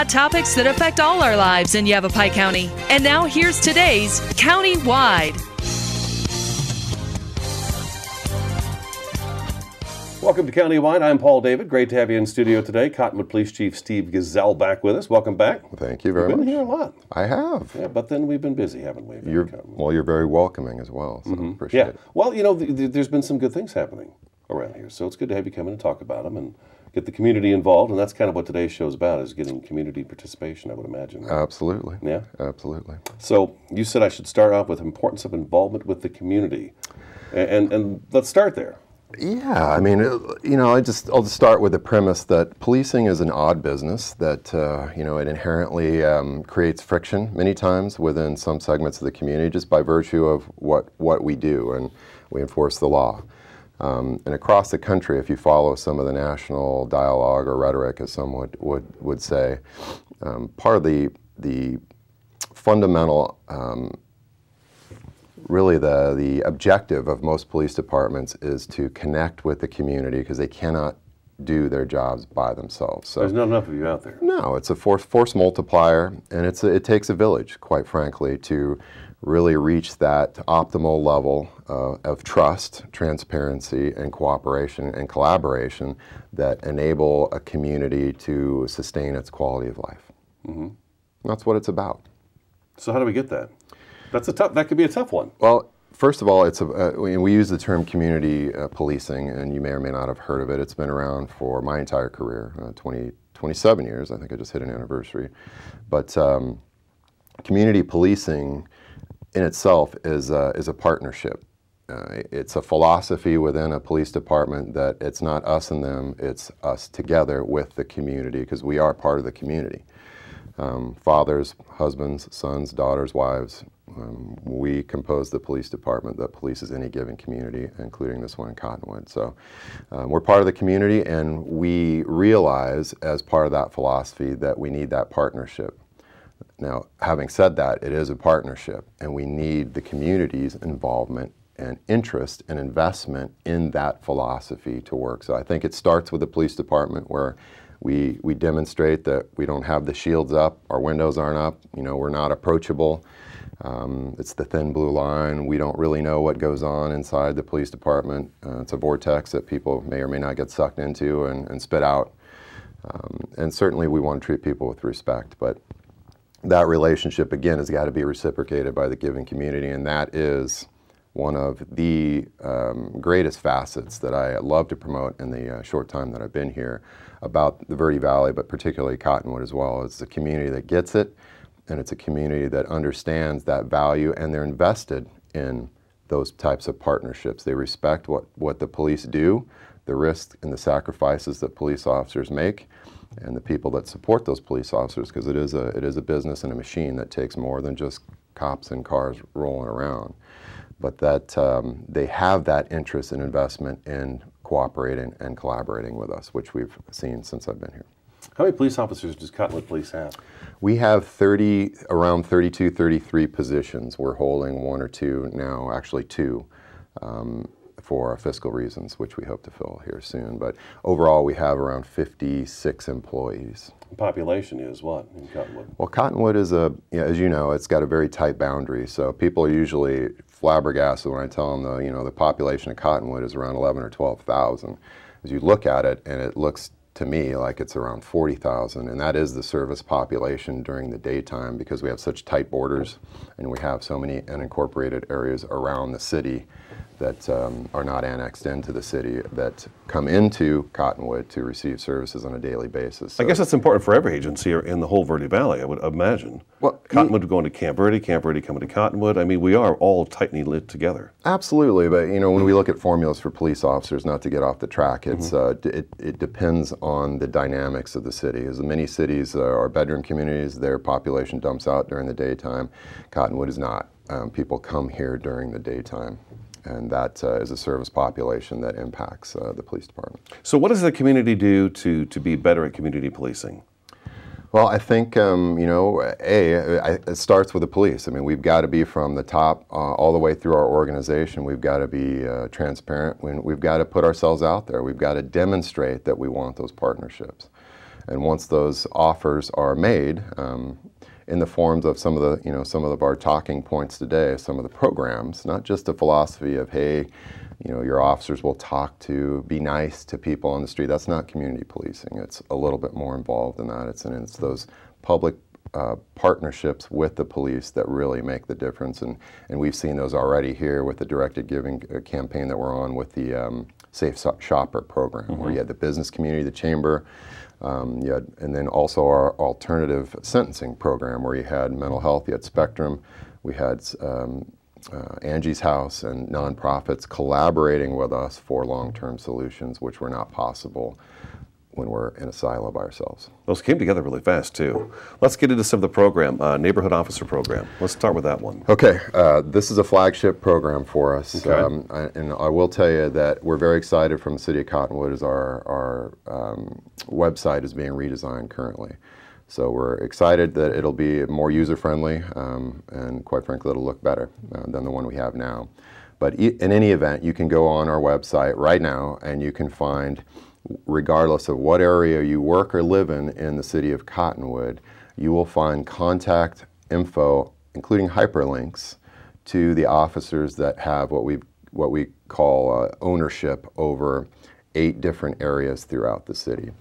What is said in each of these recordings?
on topics that affect all our lives in Yavapai County. And now here's today's County-Wide. Welcome to County-Wide. I'm Paul David. Great to have you in studio today. Cottonwood Police Chief Steve Gazelle back with us. Welcome back. Thank you very much. You've been here a lot. I have. Yeah, but then we've been busy, haven't we? You're very welcoming as well, so appreciate it. Well, you know, there's been some good things happening around here, so it's good to have you come in and talk about them and get the community involved, and that's kind of what today's show is about, is getting community participation, I would imagine. Right? Absolutely. Yeah? Absolutely. So you said I should start off with the importance of involvement with the community, and let's start there. Yeah, I mean, I'll just start with the premise that policing is an odd business, that, it inherently creates friction many times within some segments of the community just by virtue of what we do, and we enforce the law. And across the country, if you follow some of the national dialogue or rhetoric, as some would say, part of the fundamental really the objective of most police departments is to connect with the community because they cannot do their jobs by themselves. So there's not enough of you out there. No, it's a force multiplier, and it takes a village, quite frankly, to really reach that optimal level of trust, transparency, and cooperation and collaboration that enable a community to sustain its quality of life. Mm-hmm. That's what it's about. So how do we get that? That could be a tough one. Well, first of all, we use the term community policing, and you may or may not have heard of it. It's been around for my entire career, 27 years. I think I just hit an anniversary. But community policing in itself is a partnership. It's a philosophy within a police department that it's not us and them, it's us together with the community, because we are part of the community. Fathers, husbands, sons, daughters, wives, we compose the police department that polices any given community, including this one in Cottonwood. So we're part of the community, and we realize as part of that philosophy that we need that partnership. Now, having said that, it is a partnership, and we need the community's involvement and interest and investment in that philosophy to work. So I think it starts with the police department, where we demonstrate that we don't have the shields up, our windows aren't up, we're not approachable. It's the thin blue line. We don't really know what goes on inside the police department. It's a vortex that people may or may not get sucked into and spit out. And certainly we want to treat people with respect, but that relationship, again, has got to be reciprocated by the given community, and that is one of the greatest facets that I love to promote in the short time that I've been here about the Verde Valley, but particularly Cottonwood as well. It's a community that gets it, and it's a community that understands that value, and they're invested in those types of partnerships. They respect what the police do, the risks and the sacrifices that police officers make, and the people that support those police officers, because it is a business and a machine that takes more than just cops and cars rolling around. But that they have that interest and investment in cooperating and collaborating with us, which we've seen since I've been here. How many police officers does Cottonwood Police have? We have around 32, 33 positions. We're holding one or two now, actually two, for fiscal reasons, which we hope to fill here soon. But overall, we have around 56 employees. The population is what in Cottonwood? Well, Cottonwood is as you know, it's got a very tight boundary. So people are usually flabbergasted when I tell them the population of Cottonwood is around 11 or 12,000. As you look at it, and it looks to me like it's around 40,000, and that is the service population during the daytime, because we have such tight borders and we have so many unincorporated areas around the city that are not annexed into the city that come into Cottonwood to receive services on a daily basis. So, I guess that's important for every agency in the whole Verde Valley, I would imagine. Well, Cottonwood going to Camp Verde coming to Cottonwood. I mean, we are all tightly knit together. Absolutely, but when we look at formulas for police officers, not to get off the track, it's it depends on the dynamics of the city. As many cities are bedroom communities, their population dumps out during the daytime. Cottonwood is not. People come here during the daytime. And that is a service population that impacts the police department. So what does the community do to be better at community policing? Well, I think, it starts with the police. I mean, we've got to be from the top all the way through our organization. We've got to be transparent. We've got to put ourselves out there. We've got to demonstrate that we want those partnerships. And once those offers are made, in the forms of some of our talking points today, some of the programs, not just a philosophy of, hey, your officers will talk to, be nice to people on the street. That's not community policing. It's a little bit more involved than that. It's those public partnerships with the police that really make the difference. And we've seen those already here with the directed giving campaign that we're on with the Safe Shopper program, where you had the business community, the chamber, and then also our alternative sentencing program, where you had mental health, you had Spectrum, we had Angie's House and nonprofits collaborating with us for long-term solutions, which were not possible when we're in a silo by ourselves. Those came together really fast, too. Let's get into some of the program, Neighborhood Officer Program. Let's start with that one. Okay, this is a flagship program for us. Okay. And I will tell you that we're very excited from the City of Cottonwood as our website is being redesigned currently. So we're excited that it'll be more user-friendly and quite frankly, it'll look better than the one we have now. But in any event, you can go on our website right now and you can find, regardless of what area you work or live in the city of Cottonwood, you will find contact info, including hyperlinks to the officers that have what we call ownership over 8 different areas throughout the city.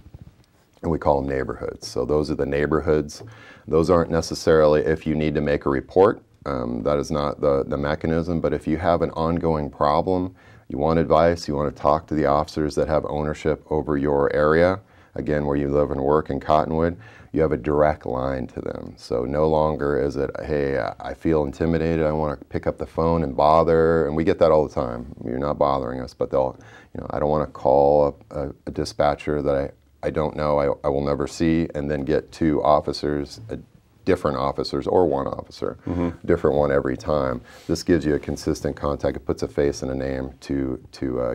And we call them neighborhoods. So those are the neighborhoods. Those aren't necessarily if you need to make a report. That is not the mechanism. But if you have an ongoing problem, you want advice, you want to talk to the officers that have ownership over your area, again, where you live and work in Cottonwood, you have a direct line to them. So no longer is it, hey, I feel intimidated, I want to pick up the phone and bother, and we get that all the time. You're not bothering us, but they'll, I don't want to call a dispatcher that I don't know, I will never see, and then get 2 officers, different officers or one officer, different one every time. This gives you a consistent contact. It puts a face and a name to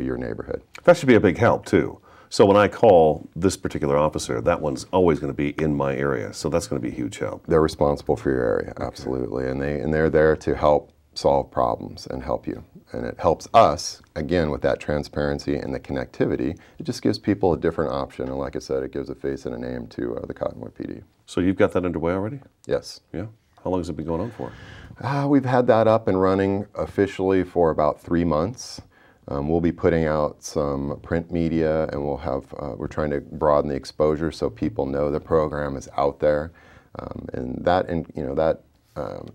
your neighborhood. That should be a big help, too. So when I call this particular officer, that one's always going to be in my area, so that's going to be a huge help. They're responsible for your area, absolutely, and they're there to help solve problems and help you. And it helps us, again, with that transparency and the connectivity. It just gives people a different option. And like I said, it gives a face and a name to the Cottonwood PD. So you've got that underway already? Yes. Yeah. How long has it been going on for? We've had that up and running officially for about 3 months. We'll be putting out some print media, and we're trying to broaden the exposure so people know the program is out there. And that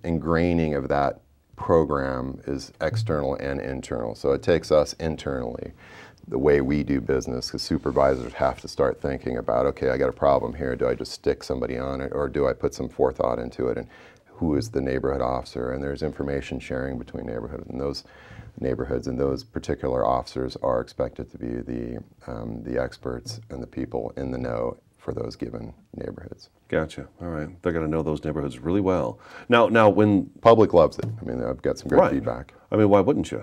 ingraining of that program is external and internal. So it takes us internally, the way we do business, because supervisors have to start thinking about, okay, I got a problem here. Do I just stick somebody on it, or do I put some forethought into it? And who is the neighborhood officer? And there's information sharing between neighborhoods, and those particular officers are expected to be the experts and the people in the know for those given neighborhoods. Gotcha. All right. They're going to know those neighborhoods really well. Now when... Public loves it. I mean, I've got some great feedback. I mean, why wouldn't you?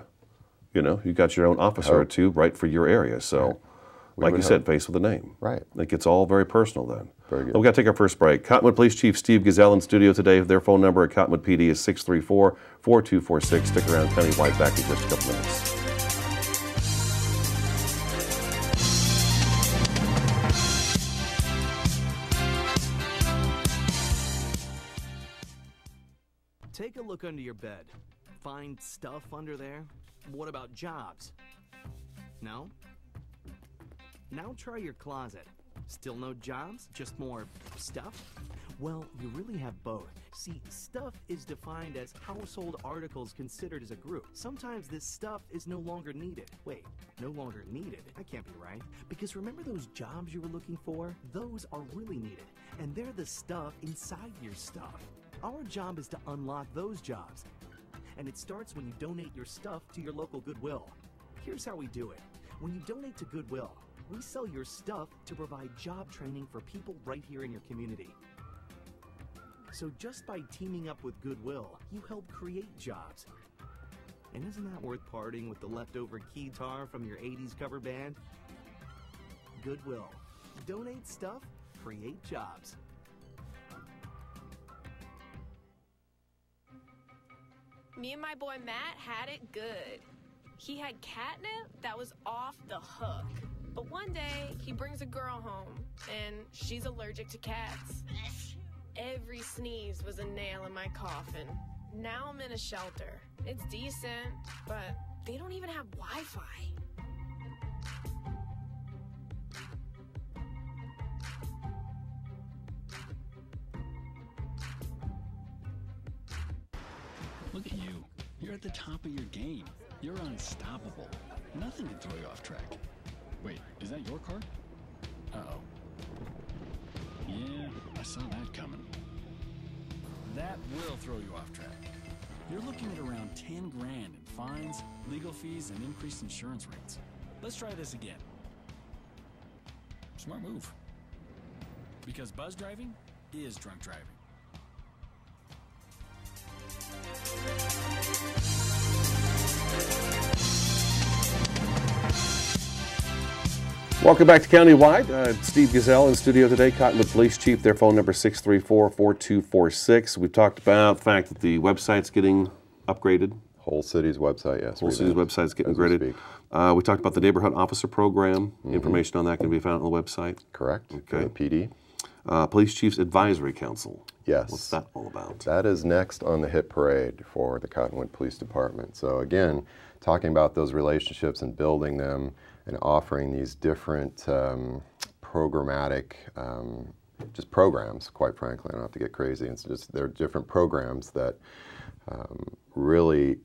You got your own officer or 2 right for your area. So, like you said, face with a name. Right. It gets all very personal then. Very good. We've got to take our first break. Cottonwood Police Chief Steve Gazelle in studio today. Their phone number at Cottonwood PD is 634-4246. Stick around. Penny White back in just a couple minutes. Take a look under your bed. Find stuff under there? What about jobs? No? Now try your closet. Still no jobs? Just more stuff? Well, you really have both. See, stuff is defined as household articles considered as a group. Sometimes this stuff is no longer needed. Wait, no longer needed? That can't be right. Because remember those jobs you were looking for? Those are really needed. And they're the stuff inside your stuff. Our job is to unlock those jobs. And it starts when you donate your stuff to your local Goodwill. Here's how we do it. When you donate to Goodwill, we sell your stuff to provide job training for people right here in your community. So just by teaming up with Goodwill, you help create jobs. And isn't that worth parting with the leftover keytar from your 80s cover band? Goodwill. Donate stuff, create jobs. Me and my boy Matt had it good. He had catnip that was off the hook. But one day, he brings a girl home, and she's allergic to cats. Every sneeze was a nail in my coffin. Now I'm in a shelter. It's decent, but they don't even have Wi-Fi. Look at you. You're at the top of your game. You're unstoppable. Nothing can throw you off track. Wait, is that your car? Uh-oh. Yeah, I saw that coming. That will throw you off track. You're looking at around 10 grand in fines, legal fees, and increased insurance rates. Let's try this again. Smart move. Because buzz driving is drunk driving. Welcome back to Countywide. Steve Gazelle in studio today, Cottonwood Police Chief. Their phone number 634-4246. We've talked about the fact that the website's getting upgraded. Whole city's website, yes. Whole city's website's getting upgraded. We talked about the neighborhood officer program. Information on that can be found on the website. Correct. Okay. The PD. Police Chief's Advisory Council. Yes. What's that all about? That is next on the hit parade for the Cottonwood Police Department. So again, talking about those relationships and building them and offering these different programmatic, just programs, quite frankly. I don't have to get crazy. It's just they're different programs that really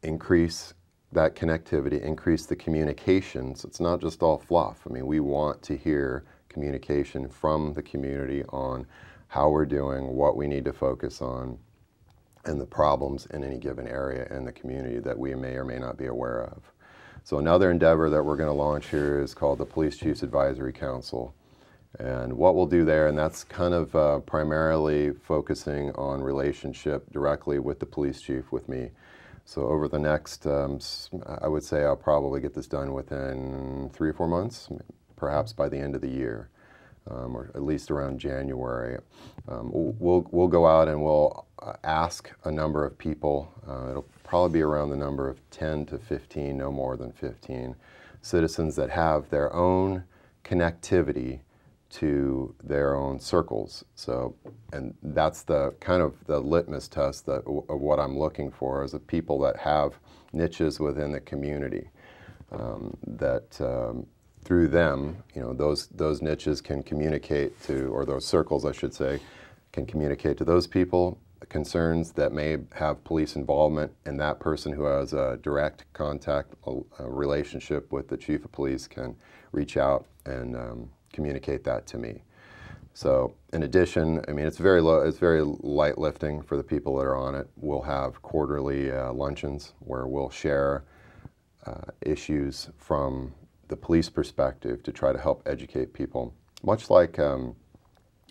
increase that connectivity, increase the communications. It's not just all fluff. I mean, we want to hear communication from the community on how we're doing, what we need to focus on, and the problems in any given area in the community that we may or may not be aware of. So another endeavor that we're going to launch here is called the Police Chiefs Advisory Council. And what we'll do there, and that's kind of primarily focusing on relationship directly with the police chief, with me. So over the next, I would say I'll probably get this done within 3 or 4 months, perhaps by the end of the year, or at least around January. We'll go out and we'll ask a number of people. It'll probably be around the number of 10 to 15, no more than 15, citizens that have their own connectivity to their own circles. So, and that's the kind of the litmus test of what I'm looking for, is the people that have niches within the community that through them, you know, those niches can communicate to, or those circles, I should say, can communicate to those people concerns that may have police involvement, and that person who has a direct contact, a relationship with the chief of police can reach out and communicate that to me. So in addition, I mean, it's very light lifting for the people that are on it. We'll have quarterly luncheons where we'll share issues from the police perspective to try to help educate people, much like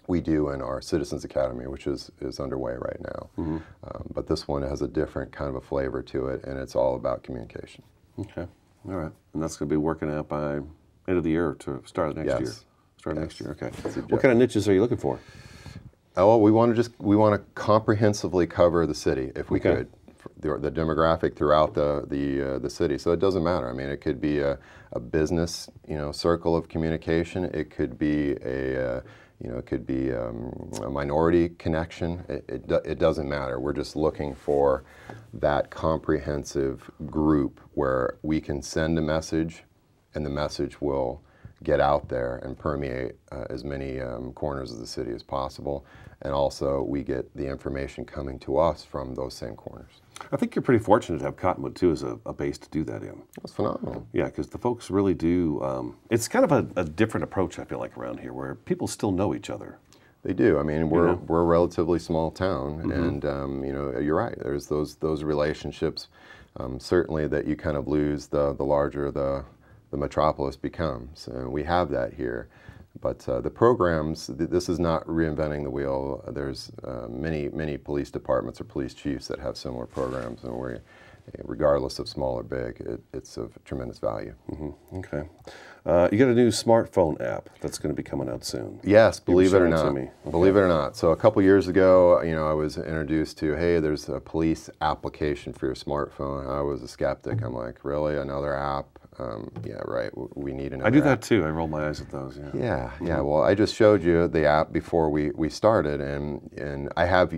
we do in our Citizens Academy, which is underway right now. But this one has a different kind of a flavor to it, and it's all about communication. Okay, all right. And that's going to be working out by end of the year to start of next year? Start of next year, okay. What kind of niches are you looking for? Oh, well, we want to comprehensively cover the city, if we could. The demographic throughout the city. So it doesn't matter. I mean, it could be a business, you know, circle of communication. It could be a minority connection. It doesn't matter. We're just looking for that comprehensive group where we can send a message, and the message will get out there and permeate as many corners of the city as possible. And also, we get the information coming to us from those same corners. I think you're pretty fortunate to have Cottonwood, too, as a base to do that in. That's phenomenal. Yeah, because the folks really do, it's kind of a different approach, I feel like, around here, where people still know each other. They do. I mean, we're a relatively small town, and you know, you're right. There's those relationships, certainly, that you kind of lose the larger the metropolis becomes, and we have that here. But the programs, this is not reinventing the wheel. There's many police departments or police chiefs that have similar programs, and we, regardless of small or big, it's of tremendous value. Okay. You got a new smartphone app that's going to be coming out soon. Yes, believe it or not. Okay. Believe it or not. So a couple years ago, you know, I was introduced to, hey, there's a police application for your smartphone. I was a skeptic. I'm like, really, another app? Yeah, right. We need another I do that app. too. I roll my eyes at those. Yeah. Yeah, yeah. Well, I just showed you the app before we started, and I have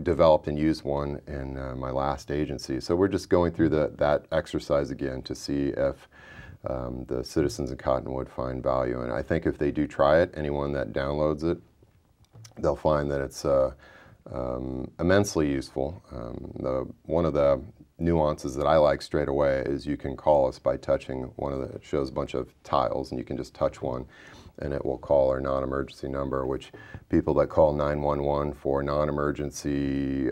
developed and used one in my last agency. So we're just going through that exercise again to see if the citizens in Cottonwood find value. And I think if they do try it, anyone that downloads it, they'll find that it's immensely useful. One of the nuances that I like straight away is you can call us by touching it shows a bunch of tiles, and you can just touch one and it will call our non-emergency number, which people that call 911 for non-emergency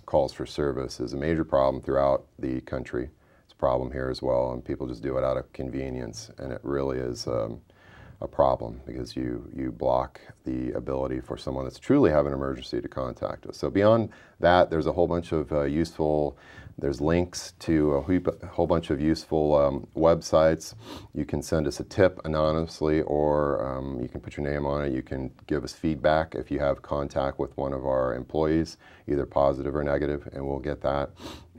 calls for service is a major problem throughout the country. It's a problem here as well, and people just do it out of convenience, and it really is a problem because you block the ability for someone that's truly having an emergency to contact us. So beyond that, there's a whole bunch of there's links to a whole bunch of useful websites. You can send us a tip anonymously, or you can put your name on it. You can give us feedback if you have contact with one of our employees, either positive or negative, and we'll get that.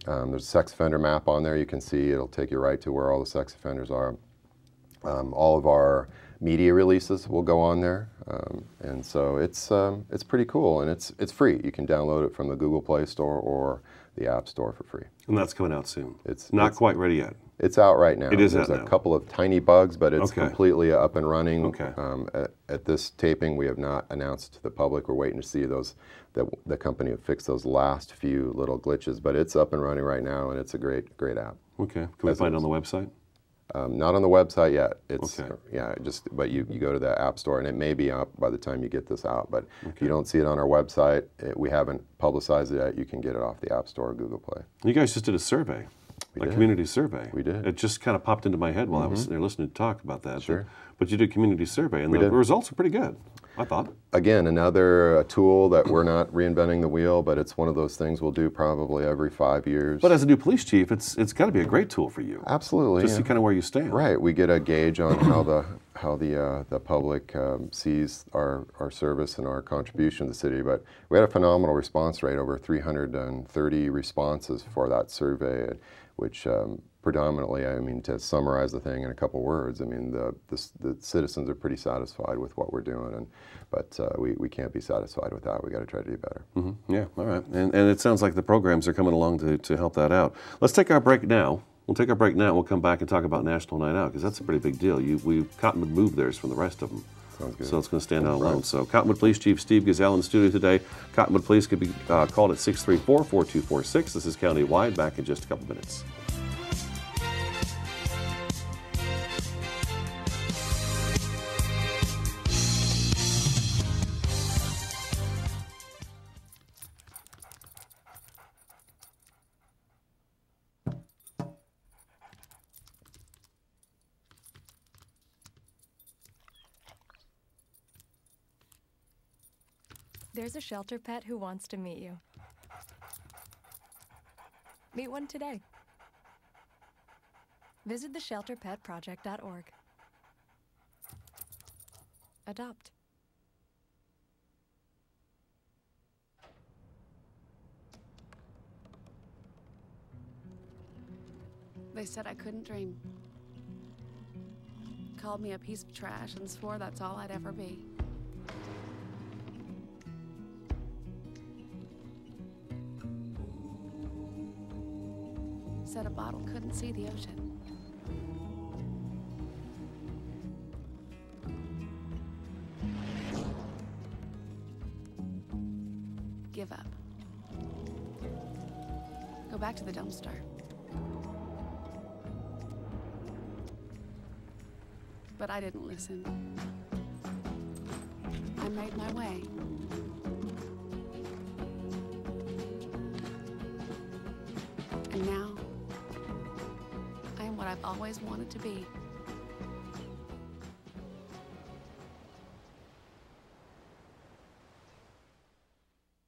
There's a sex offender map on there. You can see it'll take you right to where all the sex offenders are. All of our media releases will go on there, and so it's pretty cool, and it's free. You can download it from the Google Play Store or the App Store for free. And that's coming out soon. It's not quite ready yet. It's out right now. It is There's out a now. couple of tiny bugs, but it's Okay. completely up and running. Okay. At this taping, we have not announced to the public. We're waiting to see the company have fixed those last few little glitches, but it's up and running right now, and it's a great out. Okay. Can we find it on the website? Not on the website yet. It's Okay. yeah, but you go to the App Store, and it may be up by the time you get this out. But if you don't see it on our website, we haven't publicized it yet. You can get it off the App Store or Google Play. You guys just did a survey, a community survey. We did. It just kind of popped into my head while I was sitting there listening to talk about that. Sure. But you did a community survey, and the results are pretty good, I thought. Again, another tool that we're not reinventing the wheel, but it's one of those things we'll do probably every 5 years. But as a new police chief, it's got to be a great tool for you. Absolutely. To see kind of where you stand. Right. We get a gauge on how the public sees our service and our contribution to the city. But we had a phenomenal response rate, over 330 responses for that survey, which predominantly, I mean, to summarize the thing in a couple words, I mean, the citizens are pretty satisfied with what we're doing, but we can't be satisfied with that. We got to try to do better. Mm-hmm. Yeah, all right. And it sounds like the programs are coming along to help that out. Let's take our break now. We'll take our break now. We'll come back and talk about National Night Out, because that's a pretty big deal. Cottonwood moved theirs from the rest of them. Sounds good. So it's going to stand out alone. So Cottonwood Police Chief Steve Gazelle in the studio today. Cottonwood Police can be called at 634-4246. This is Countywide. Back in just a couple minutes. There's a shelter pet who wants to meet you. Meet one today. Visit theshelterpetproject.org. Adopt. They said I couldn't dream. Called me a piece of trash and swore that's all I'd ever be. Said a bottle couldn't see the ocean. Give up. Go back to the dumpster. But I didn't listen. I made my way. And now, I am what I've always wanted to be.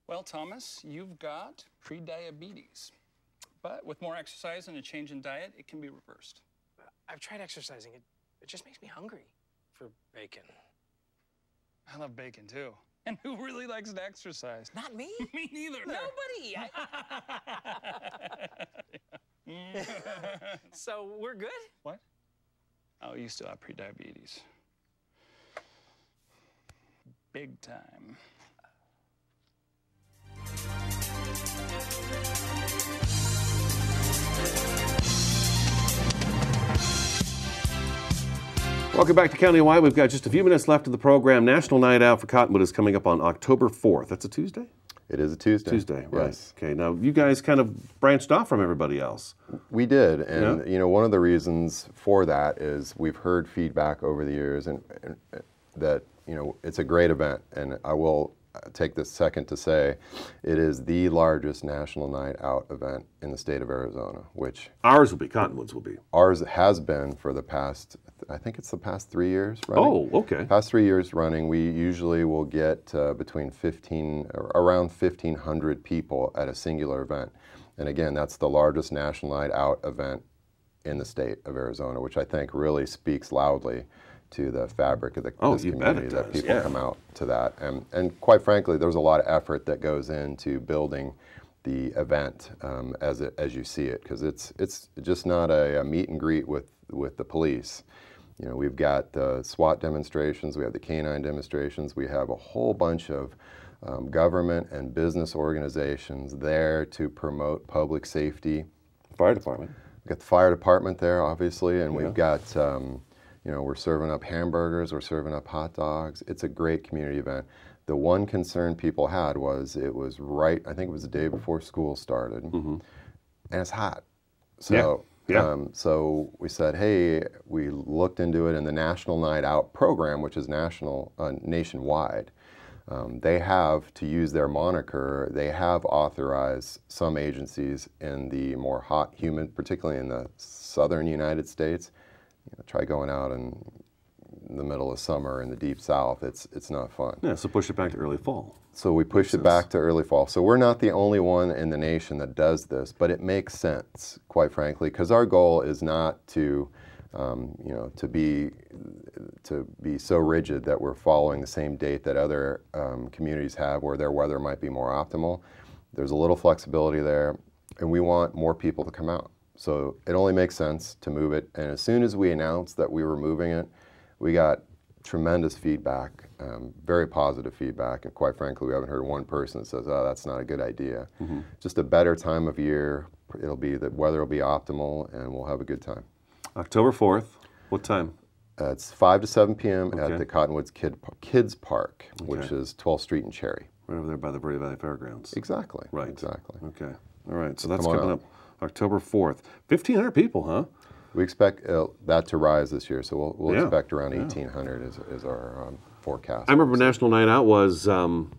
Well, Thomas, you've got prediabetes. But with more exercise and a change in diet, it can be reversed. I've tried exercising. It just makes me hungry for bacon. I love bacon, too. And who really likes to exercise? Not me. Me neither. Nobody. Yeah. So we're good? What? Oh, you still have prediabetes. Big time. Welcome back to Countywide. We've got just a few minutes left of the program. National Night Out for Cottonwood is coming up on October 4th. That's a Tuesday? It is a Tuesday. Tuesday, right. Yes. Okay, now you guys kind of branched off from everybody else. We did, and you know, one of the reasons for that is we've heard feedback over the years and that, you know, it's a great event, and I will take this second to say it is the largest National Night Out event in the state of Arizona, which ours will be, Cottonwood's will be. Ours has been for the past, I think it's the past 3 years running. Oh, okay. Past 3 years running, we usually will get between around 1,500 people at a singular event. And again, that's the largest National Night Out event in the state of Arizona, which I think really speaks loudly to the fabric of this community, that people come out to that. And quite frankly, there's a lot of effort that goes into building the event as you see it, because it's just not a meet and greet with the police. You know, we've got the SWAT demonstrations, we have the canine demonstrations, we have a whole bunch of government and business organizations there to promote public safety. Fire department. We've got the fire department there, obviously, and we've got, you know, we're serving up hamburgers, we're serving up hot dogs. It's a great community event. The one concern people had was it was I think it was the day before school started, and it's hot. So, so we said, hey, we looked into it, and the National Night Out program, which is nationwide, they have, to use their moniker, they have authorized some agencies in the more hot, humid, particularly in the southern United States. You know, try going out in the middle of summer in the deep south. It's not fun. Yeah, so push it back to early fall. So we pushed it back to early fall. So we're not the only one in the nation that does this, but it makes sense, quite frankly, because our goal is not to, you know, to be so rigid that we're following the same date that other communities have, where their weather might be more optimal. There's a little flexibility there, and we want more people to come out. So it only makes sense to move it. And as soon as we announced that we were moving it, we got tremendous feedback, very positive feedback. And quite frankly, we haven't heard one person that says, oh, that's not a good idea. Just a better time of year. The weather will be optimal, and we'll have a good time. October 4th, what time? It's 5 to 7 p.m. at the Cottonwood Kids Park, which is 12th Street and Cherry. Right over there by the Verde Valley Fairgrounds. Exactly. Right. Exactly. Okay. All right. So that's coming up October 4th. 1,500 people, huh? We expect that to rise this year, so we'll expect around 1,800 is our forecast. I remember National Night Out was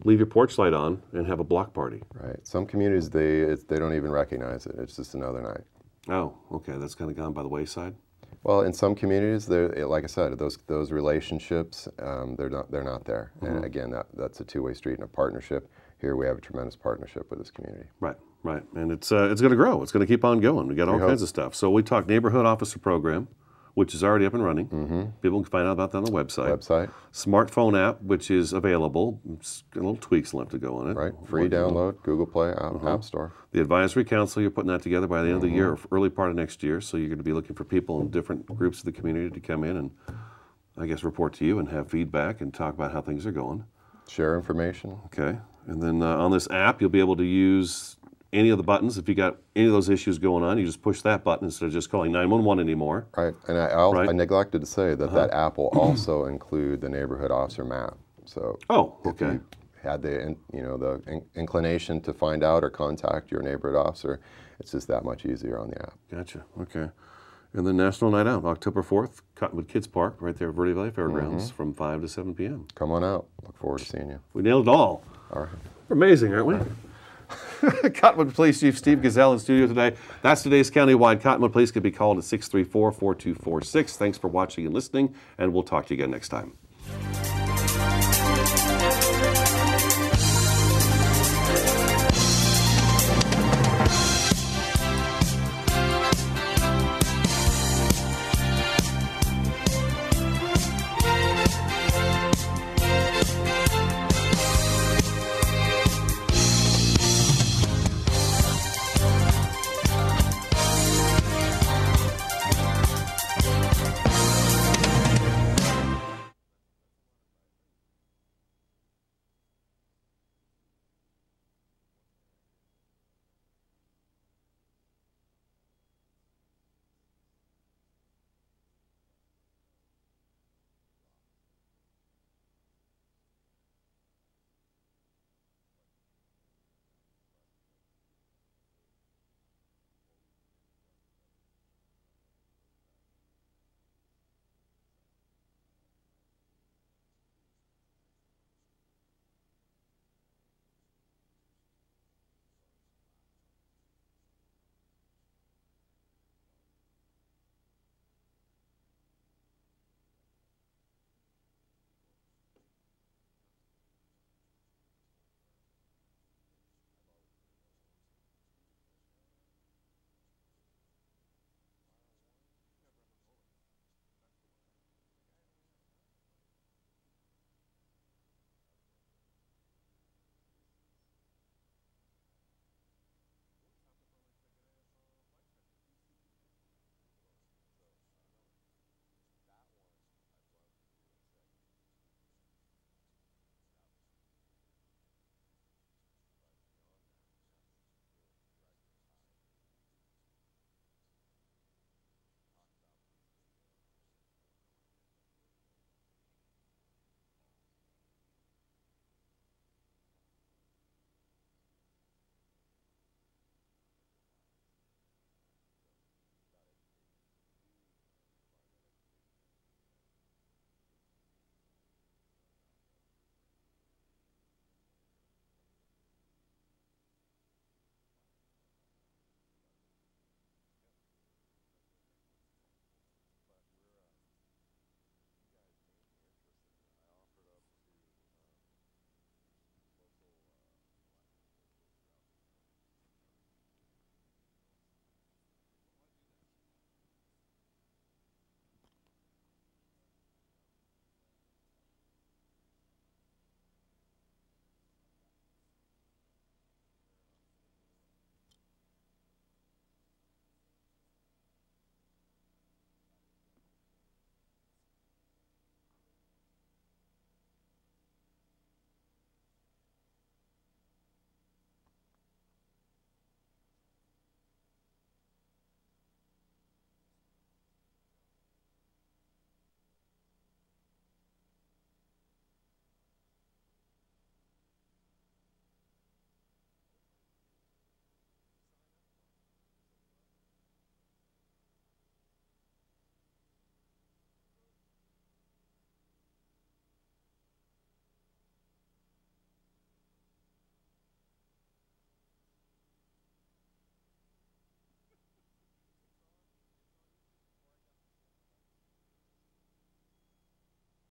leave your porch light on and have a block party. Right. Some communities, they don't even recognize it. It's just another night. Oh, okay. That's kind of gone by the wayside. Well, in some communities, like I said, those relationships, they're not there. And again, that's a two-way street and a partnership. Here we have a tremendous partnership with this community. Right, right. And it's going to grow. It's going to keep on going. We got all kinds of stuff. So we talked neighborhood officer program, which is already up and running. People can find out about that on the website. Smartphone app, which is available. It's got little tweaks left to go on it. Right. Free download, Google Play, App Store. The advisory council, you're putting that together by the end of the year, or early part of next year. So you're going to be looking for people in different groups of the community to come in and, I guess, report to you and have feedback and talk about how things are going. Share information. Okay. And then on this app, you'll be able to use any of the buttons. If you got any of those issues going on, you just push that button instead of just calling 911 anymore. Right. And I neglected to say that that app will also include the neighborhood officer map. So if you had the inclination to find out or contact your neighborhood officer, it's just that much easier on the app. Gotcha. Okay. And then National Night Out, October 4th, Cottonwood Kids Park, right there at Verde Valley Fairgrounds, from 5 to 7 p.m. Come on out. Look forward to seeing you. We nailed it all. All right. We're amazing, aren't we? Cottonwood Police Chief Steve Gazelle in studio today. That's today's Countywide. Cottonwood Police can be called at 634-4246. Thanks for watching and listening, and we'll talk to you again next time.